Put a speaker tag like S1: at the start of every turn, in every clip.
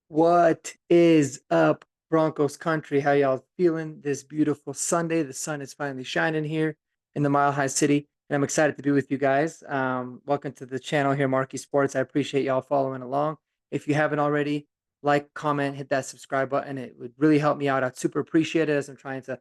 S1: What is up, Broncos country? How y'all feeling this beautiful Sunday? The sun is finally shining here in the Mile High City, and I'm excited to be with you guys. Welcome to the channel here, Marquee Sports. I appreciate y'all following along. If you haven't already, like, comment, hit that subscribe button. It would really help me out. I'd super appreciate it as I'm trying to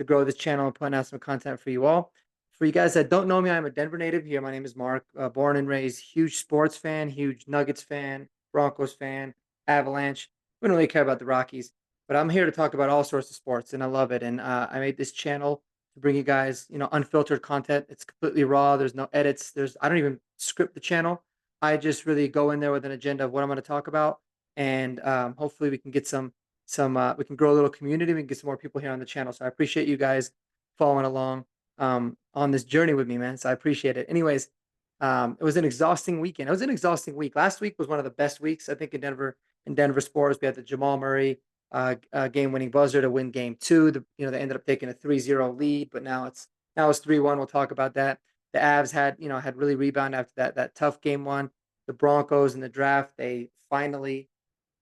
S1: grow this channel and putting out some content for you all. For you guys that don't know me, I'm a Denver native here. My name is Mark, born and raised, huge sports fan, huge Nuggets fan, Broncos fan, Avalanche. We don't really care about the Rockies, but I'm here to talk about all sorts of sports, and I love it. And I made this channel to bring you guys, unfiltered content. It's completely raw. There's no edits. I don't even script the channel. I just really go in there with an agenda of what I'm going to talk about, and hopefully we can get we can grow a little community. We can get some more people here on the channel. So I appreciate you guys following along on this journey with me, man. So I appreciate it. Anyways, it was an exhausting weekend. It was an exhausting week. Last week was one of the best weeks I think in Denver sports. We had the Jamal Murray game-winning buzzer to win game two. They ended up taking a 3-0 lead, but now it's 3-1. We'll talk about that. The Avs had really rebounded after that tough game one. The Broncos in the draft, they finally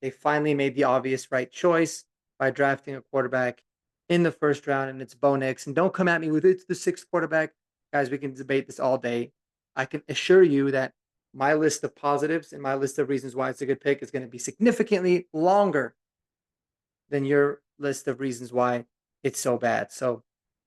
S1: made the obvious right choice by drafting a quarterback in the first round, and it's Bo Nix. And don't come at me with it's the sixth quarterback. Guys, we can debate this all day. I can assure you that my list of positives and my list of reasons why it's a good pick is going to be significantly longer than your list of reasons why it's so bad. So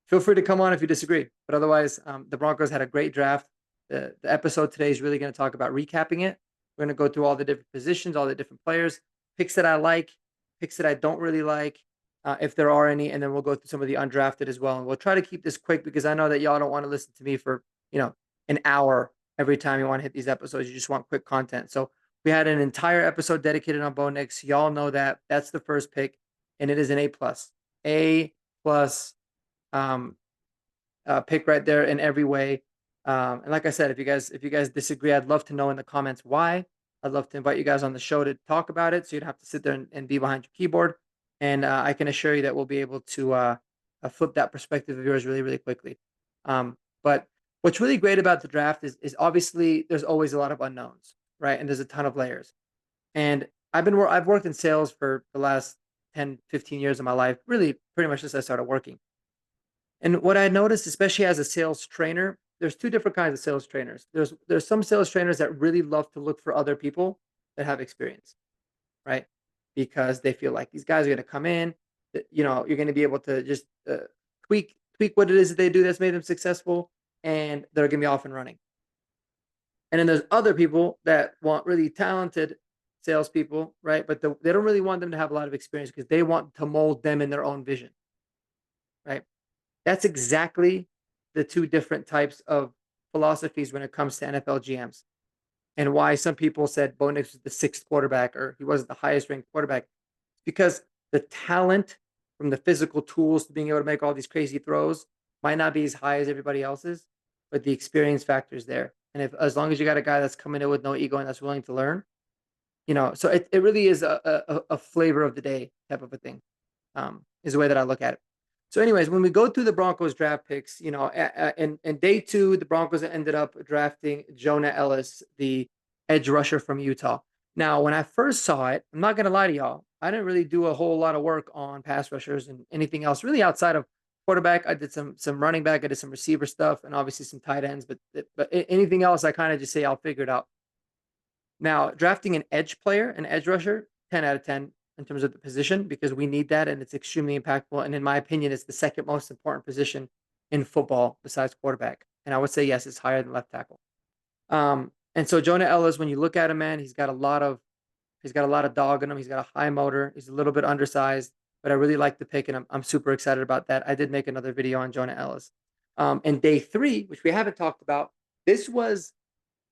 S1: feel free to come on if you disagree. But otherwise, the Broncos had a great draft. The episode today is really going to talk about recapping it. We're going to go through all the different positions, all the different players, picks that I like, picks that I don't really like, if there are any, and then we'll go through some of the undrafted as well. And we'll try to keep this quick because I know that y'all don't want to listen to me for an hour every time you want to hit these episodes. You just want quick content. So we had an entire episode dedicated on Bo Nix. Y'all know that. That's the first pick, and it is an A+. A+ um, pick right there in every way. And like I said, if you guys disagree, I'd love to know in the comments why. I'd love to invite you guys on the show to talk about it. So you'd have to sit there and be behind your keyboard. And I can assure you that we'll be able to flip that perspective of yours really, really quickly. But what's really great about the draft is obviously there's always a lot of unknowns, right? And there's a ton of layers. And I've worked in sales for the last 10, 15 years of my life, really pretty much since I started working. And what I noticed, especially as a sales trainer, there's two different kinds of sales trainers. There's some sales trainers that really love to look for other people that have experience, right? Because they feel like these guys are going to come in, that, you're going to be able to just tweak what it is that they do that's made them successful, and they're going to be off and running. And then there's other people that want really talented salespeople, right? But they don't really want them to have a lot of experience because they want to mold them in their own vision, right? That's exactly the two different types of philosophies when it comes to NFL GMs, and why some people said Bo Nix was the sixth quarterback or he wasn't the highest ranked quarterback. Because the talent from the physical tools to being able to make all these crazy throws might not be as high as everybody else's, but the experience factor is there. And if as long as you got a guy that's coming in with no ego and that's willing to learn, so it really is a flavor of the day type of a thing, is the way that I look at it. So, anyways, when we go through the Broncos draft picks, in day two, the Broncos ended up drafting Jonah Ellis, the edge rusher from Utah. Now, when I first saw it, I'm not going to lie to y'all, I didn't really do a whole lot of work on pass rushers and anything else really outside of quarterback. I did some running back, I did some receiver stuff, and obviously some tight ends. But anything else, I kind of just say I'll figure it out. Now, drafting an edge player, an edge rusher, 10 out of 10 in terms of the position because we need that and it's extremely impactful. And in my opinion, it's the second most important position in football besides quarterback. And I would say, yes, it's higher than left tackle. And so Jonah Ellis, when you look at him, man, he's got a lot of dog in him. He's got a high motor. He's a little bit undersized, but I really like the pick and I'm super excited about that. I did make another video on Jonah Ellis. And day three, which we haven't talked about, this was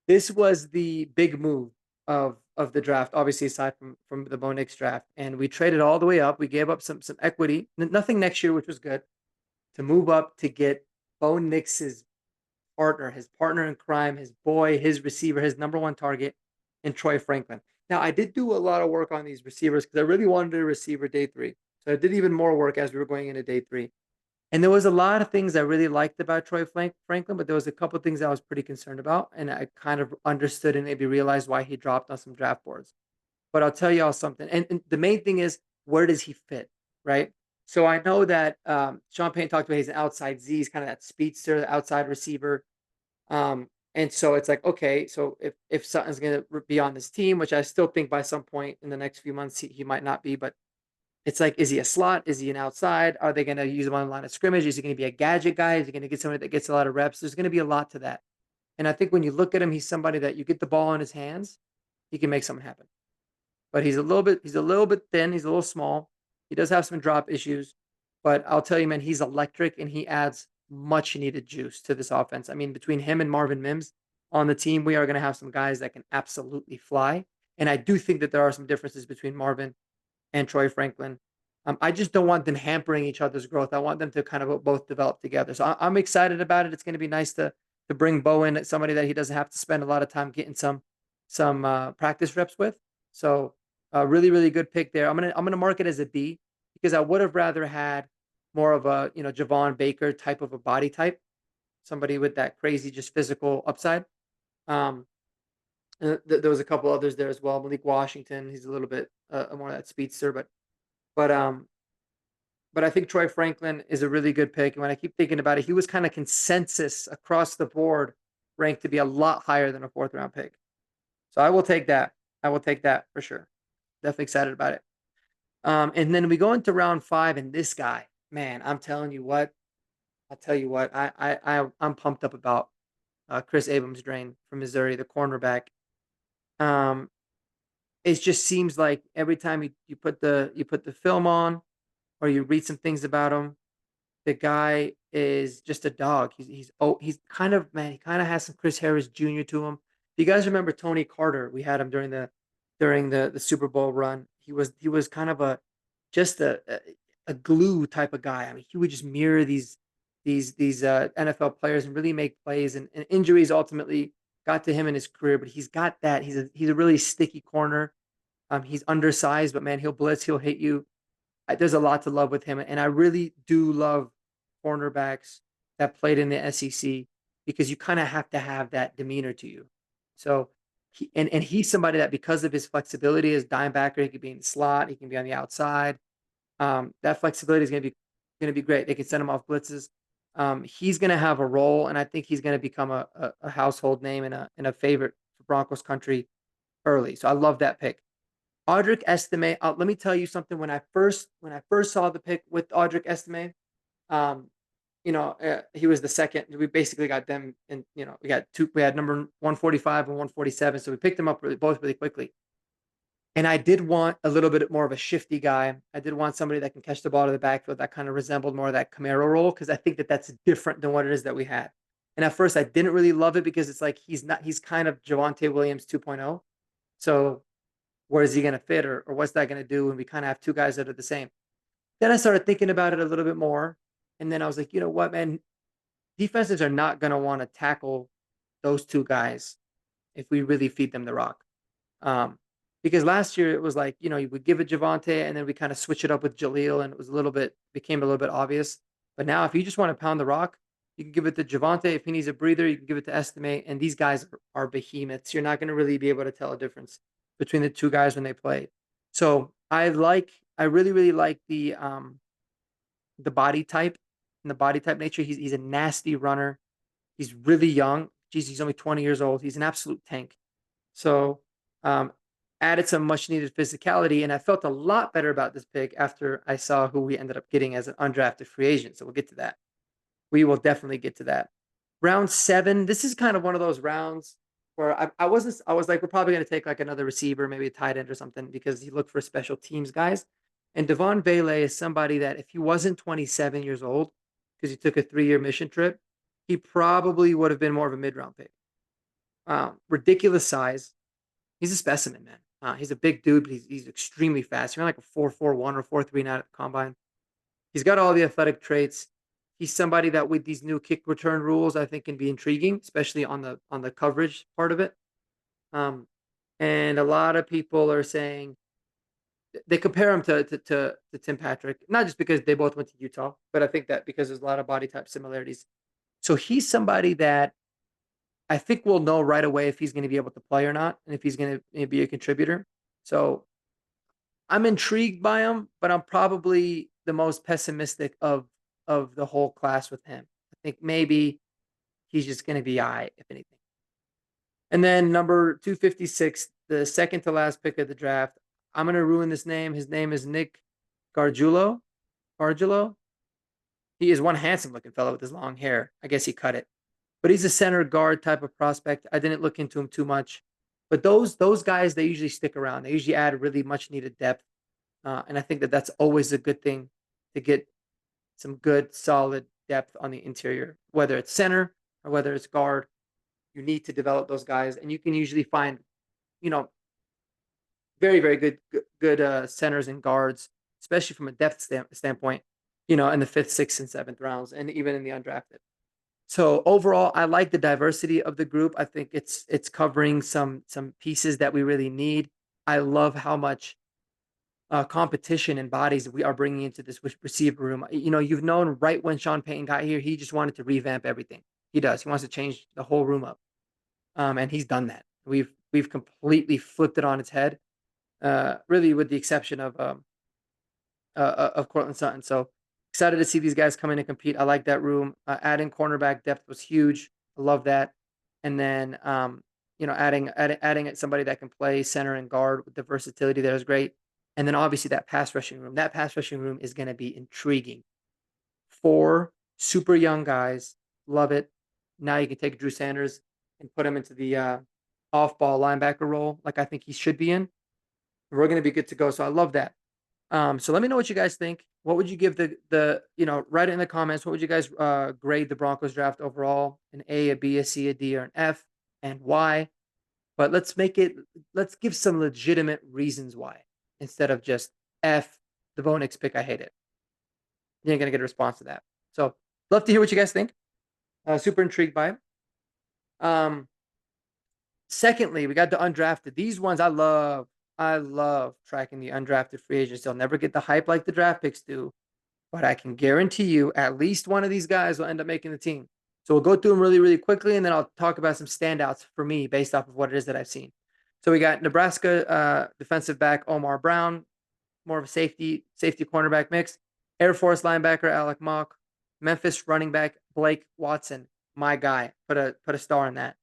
S1: the big move of the draft, obviously aside from the Bo Nix draft. And we traded all the way up. We gave up some equity, nothing next year, which was good, to move up to get Bo Nix's partner, his partner in crime, his boy, his receiver, his number one target in Troy Franklin. Now, I did do a lot of work on these receivers because I really wanted a receiver day three. So I did even more work as we were going into day three. And there was a lot of things I really liked about Troy Franklin, but there was a couple of things I was pretty concerned about, and I kind of understood and maybe realized why he dropped on some draft boards. But I'll tell y'all something. And the main thing is, where does he fit? Right. So I know that Sean Payne talked about he's an outside Z, he's kind of that speedster, the outside receiver. And so it's like, okay, so if Sutton's going to be on this team, which I still think by some point in the next few months he might not be, but it's like, is he a slot? Is he an outside? Are they going to use him on the line of scrimmage? Is he going to be a gadget guy? Is he going to get somebody that gets a lot of reps? There's going to be a lot to that. And I think when you look at him, he's somebody that you get the ball in his hands, he can make something happen. But he's a little bit thin. He's a little small. He does have some drop issues, but I'll tell you, man, he's electric and he adds much needed juice to this offense. I mean, between him and Marvin Mims on the team, we are going to have some guys that can absolutely fly. And I do think that there are some differences between Marvin and Troy Franklin. I just don't want them hampering each other's growth. I want them to kind of both develop together. So I'm excited about it. It's going to be nice to bring Bo in, somebody that he doesn't have to spend a lot of time getting some practice reps with. So really really good pick there. I'm gonna mark it as a B because I would have rather had more of a Javon Baker type of a body type, somebody with that crazy just physical upside. Um, there was a couple others there as well. Malik Washington, he's a little bit more of that speedster, but um, but I think Troy Franklin is a really good pick. And when I keep thinking about it, he was kind of consensus across the board ranked to be a lot higher than a fourth round pick. So I will take that. I will take that for sure. Definitely excited about it. And then we go into round 5, and this guy, man, I'm telling you what, I'll tell you what, I'm pumped up about Chris Abrams-Drain from Missouri, the cornerback. Um, it just seems like every time you put the film on or you read some things about him, the guy is just a dog. He's kind of, man, he kind of has some Chris Harris Jr. to him. If you guys remember Tony Carter, we had him during the Super Bowl run. He was kind of a glue type of guy. I mean, he would just mirror these NFL players and really make plays. And injuries ultimately got to him in his career, but he's got that. He's a really sticky corner. He's undersized, but man, he'll blitz, he'll hit you. There's a lot to love with him, and I really do love cornerbacks that played in the SEC because you kind of have to have that demeanor to you. So and he's somebody that because of his flexibility as dime backer, he can be in the slot, he can be on the outside. That flexibility is going to be great. They can send him off blitzes. He's going to have a role, and I think he's going to become a household name and a favorite for Broncos country early. So I love that pick. Audric Estime. Let me tell you something. When I first saw the pick with Audric Estime, um, he was the second. We basically got them, and we got two. We had number 145 and 147, so we picked them up both really quickly. And I did want a little bit more of a shifty guy. I did want somebody that can catch the ball to the backfield that kind of resembled more of that Camaro role because I think that that's different than what it is that we had. And at first, I didn't really love it because it's like he's not. He's kind of Javonte Williams 2.0. So where is he going to fit or what's that going to do? And we kind of have two guys that are the same. Then I started thinking about it a little bit more. And then I was like, you know what, man? Defenses are not going to want to tackle those two guys if we really feed them the rock. Um, because last year it was like, you would give it Javante and then we kind of switch it up with Jaleel and it was became a little bit obvious. But now if you just want to pound the rock, you can give it to Javante. If he needs a breather, you can give it to Estimate. And these guys are behemoths. You're not going to really be able to tell a difference between the two guys when they play. So I really, really like the body type and the body type nature. He's a nasty runner. He's really young. Geez, he's only 20 years old. He's an absolute tank. So um, added some much needed physicality, and I felt a lot better about this pick after I saw who we ended up getting as an undrafted free agent. So we'll get to that. We will definitely get to that. Round 7. This is kind of one of those rounds where I wasn't. I was like, we're probably going to take like another receiver, maybe a tight end or something, because he looked for special teams guys. And Devon Vele is somebody that if he wasn't 27 years old, because he took a 3-year mission trip, he probably would have been more of a mid-round pick. Ridiculous size. He's a specimen, man. He's a big dude, but he's extremely fast. He ran like a 4.41 or 4.39 at the combine. He's got all the athletic traits. He's somebody that with these new kick return rules, I think can be intriguing, especially on the coverage part of it. Um, and a lot of people are saying they compare him to Tim Patrick, not just because they both went to Utah, but I think that because there's a lot of body type similarities. So he's somebody that I think we'll know right away if he's going to be able to play or not, and if he's going to be a contributor. So I'm intrigued by him, but I'm probably the most pessimistic of the whole class with him. I think maybe he's just going to be if anything. And then number 256, the second to last pick of the draft. I'm going to ruin this name. His name is Nick Gargiulo. Gargiulo. He is one handsome looking fellow with his long hair. I guess he cut it, but he's a center guard type of prospect. I didn't look into him too much, but those guys, they usually stick around. They usually add really much needed depth, and I think that that's always a good thing to get some good solid depth on the interior, whether it's center or whether it's guard. You need to develop those guys, and you can usually find, you know, very very good centers and guards, especially from a depth standpoint. In the fifth, sixth, and seventh rounds, and even in the undrafted. So overall, I like the diversity of the group. I think it's covering some pieces that we really need. I love how much competition and bodies we are bringing into this receiver room. You've known right when Sean Payton got here, he just wanted to revamp everything. He does. He wants to change the whole room up, and he's done that. We've completely flipped it on its head, really, with the exception of Cortland Sutton. So excited to see these guys come in and compete. I like that room. Adding cornerback depth was huge. I love that. And then, adding somebody that can play center and guard with the versatility there is great. And then obviously that pass rushing room. That pass rushing room is going to be intriguing. Four super young guys. Love it. Now you can take Drew Sanders and put him into the off ball linebacker role, like I think he should be in. We're going to be good to go. So I love that. So let me know what you guys think. What would you give write it in the comments. What would you guys grade the Broncos draft overall? An A, a B, a C, a D, or an F, and why? But let's give some legitimate reasons why instead of just F, the Bo Nix pick. I hate it. You ain't going to get a response to that. So love to hear what you guys think. Super intrigued by it. Secondly, we got the undrafted. These ones I love. I love tracking the undrafted free agents. They'll never get the hype like the draft picks do, but I can guarantee you at least one of these guys will end up making the team. So we'll go through them really, really quickly, and then I'll talk about some standouts for me based off of what it is that I've seen. So we got Nebraska defensive back Omar Brown, more of a safety cornerback mix. Air Force linebacker Alec Mock, Memphis running back Blake Watson, my guy. Put a star in that.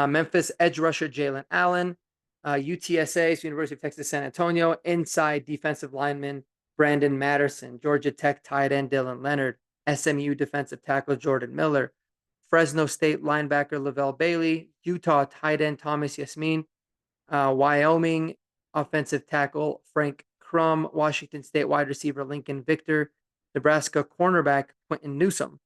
S1: Memphis edge rusher Jalen Allen, UTSA, so University of Texas San Antonio, inside defensive lineman Brandon Matterson, Georgia Tech tight end Dylan Leonard, SMU defensive tackle Jordan Miller, Fresno State linebacker Lavelle Bailey, Utah tight end Thomas Yasmin, Wyoming offensive tackle Frank Crum, Washington State wide receiver Lincoln Victor, Nebraska cornerback Quentin Newsom.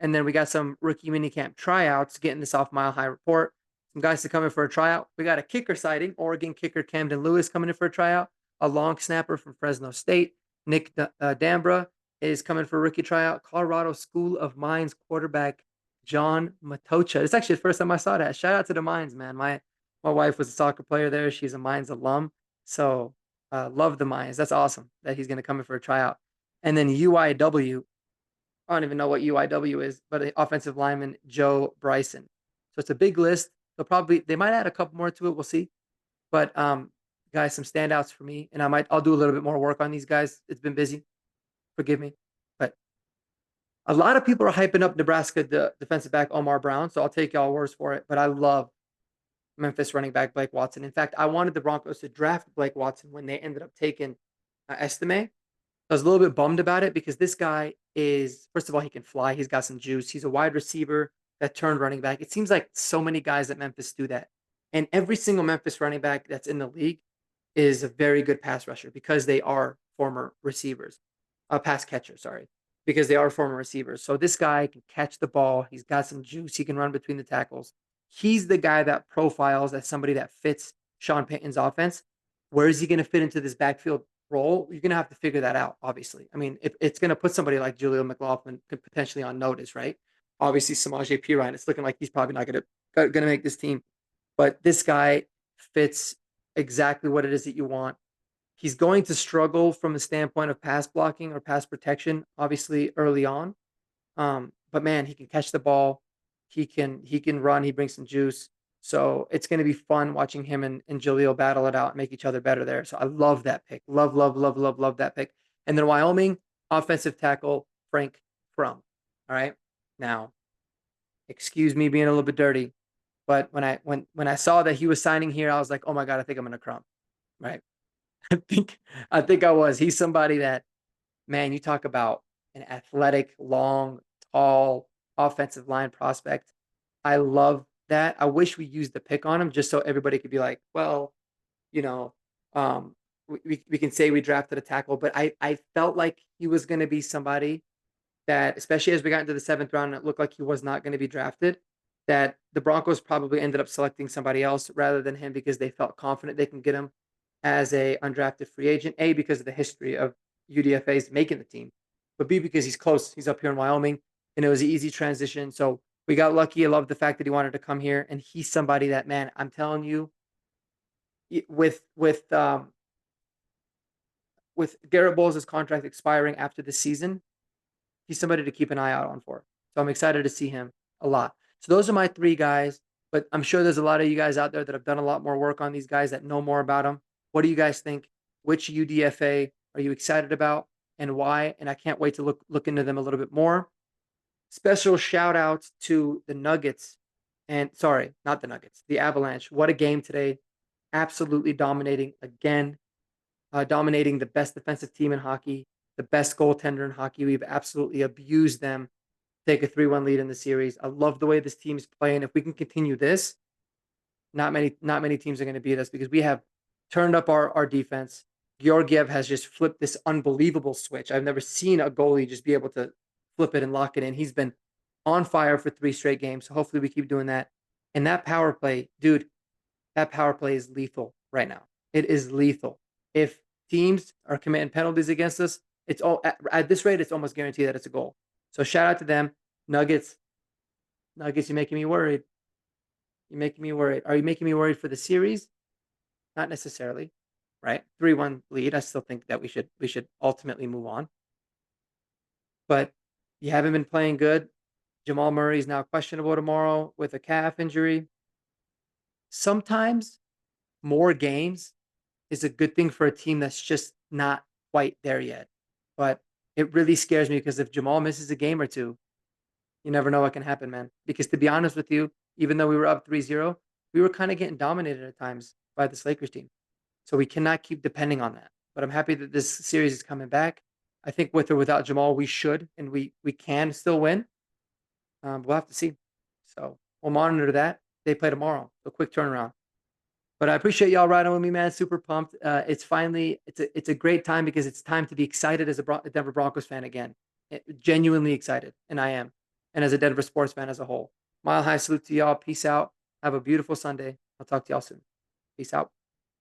S1: And then we got some rookie minicamp tryouts, getting this off Mile High Report. Some guys to come in for a tryout. We got a kicker sighting, Oregon kicker Camden Lewis coming in for a tryout. A long snapper from Fresno State, Nick Dambra, is coming for a rookie tryout. Colorado School of Mines quarterback John Matocha. It's actually the first time I saw that. Shout out to the Mines, man. My wife was a soccer player there. She's a Mines alum. So love the Mines. That's awesome that he's going to come in for a tryout. And then UIW, I don't even know what UIW is, but offensive lineman Joe Bryson. So it's a big list. They might add a couple more to it. We'll see. But guys, some standouts for me, and I'll do a little bit more work on these guys. It's been busy. Forgive me. But a lot of people are hyping up Nebraska, the defensive back Omar Brown. So I'll take y'all words for it. But I love Memphis running back Blake Watson. In fact, I wanted the Broncos to draft Blake Watson when they ended up taking Estime. I was a little bit bummed about it because this guy is, first of all, he can fly. He's got some juice. He's a wide receiver that turned running back. It seems like so many guys at Memphis do that. And every single Memphis running back that's in the league is a very good pass rusher because they are former receivers. Pass catcher, sorry. Because they are former receivers. So this guy can catch the ball. He's got some juice. He can run between the tackles. He's the guy that profiles as somebody that fits Sean Payton's offense. Where is he going to fit into this backfield role? You're going to have to figure that out, obviously. I mean, if it's going to put somebody like Julio McLaughlin potentially on notice, right? Obviously, Samaje Perine, it's looking like he's probably not going to make this team. But this guy fits exactly what it is that you want. He's going to struggle from the standpoint of pass blocking or pass protection, obviously early on. But man, he can catch the ball. He can run. He brings some juice. So it's going to be fun watching him and Jaleel battle it out and make each other better there. So I love that pick. Love, love, love, love, love that pick. And then Wyoming, offensive tackle, Frank Frum. All right. Now, excuse me being a little bit dirty, but when I saw that he was signing here, I was like, oh my God, I think I'm gonna crumb. Right. I think I was. He's somebody that, man, you talk about an athletic, long, tall offensive line prospect. I love that. I wish we used the pick on him just so everybody could be like, well, you know, um, we can say we drafted a tackle, but I felt like he was going to be somebody that, especially as we got into the seventh round, and it looked like he was not going to be drafted, that the Broncos probably ended up selecting somebody else rather than him because they felt confident they can get him as a undrafted free agent. A, because of the history of UDFA's making the team, but B, because he's close. He's up here in Wyoming, and it was an easy transition. So we got lucky. I love the fact that he wanted to come here, and he's somebody that, man, I'm telling you, with Garrett Bowles' contract expiring after the season, he's somebody to keep an eye out on for. So I'm excited to see him a lot. So those are my three guys, but I'm sure there's a lot of you guys out there that have done a lot more work on these guys that know more about them. What do you guys think? Which UDFA are you excited about and why? And I can't wait to look into them a little bit more. Special shout outs to the Nuggets and sorry, not the Nuggets, the Avalanche. What a game today. Absolutely dominating again, dominating the best defensive team in hockey, the best goaltender in hockey. We've absolutely abused them. Take a 3-1 lead in the series. I love the way this team is playing. If we can continue this, not many teams are going to beat us because we have turned up our defense. Georgiev has just flipped this unbelievable switch. I've never seen a goalie just be able to flip it and lock it in. He's been on fire for 3 straight games. So hopefully we keep doing that. And that power play, dude, that power play is lethal right now. It is lethal. If teams are committing penalties against us, it's all at this rate, it's almost guaranteed that it's a goal. So shout out to them. Nuggets, Nuggets, you're making me worried. You're making me worried. Are you making me worried for the series? Not necessarily, right? 3-1 lead. I still think that we should ultimately move on. But you haven't been playing good. Jamal Murray is now questionable tomorrow with a calf injury. Sometimes more games is a good thing for a team that's just not quite there yet. But it really scares me because if Jamal misses a game or two, you never know what can happen, man. Because to be honest with you, even though we were up 3-0, we were kind of getting dominated at times by this Lakers team. So we cannot keep depending on that. But I'm happy that this series is coming back. I think with or without Jamal, we should and we can still win. We'll have to see. So we'll monitor that. They play tomorrow. So quick turnaround. But I appreciate y'all riding with me, man. Super pumped. It's finally it's a great time because it's time to be excited as a Denver Broncos fan again. Genuinely excited, and I am, and as a Denver sports fan as a whole. Mile high salute to y'all. Peace out. Have a beautiful Sunday. I'll talk to y'all soon. Peace out.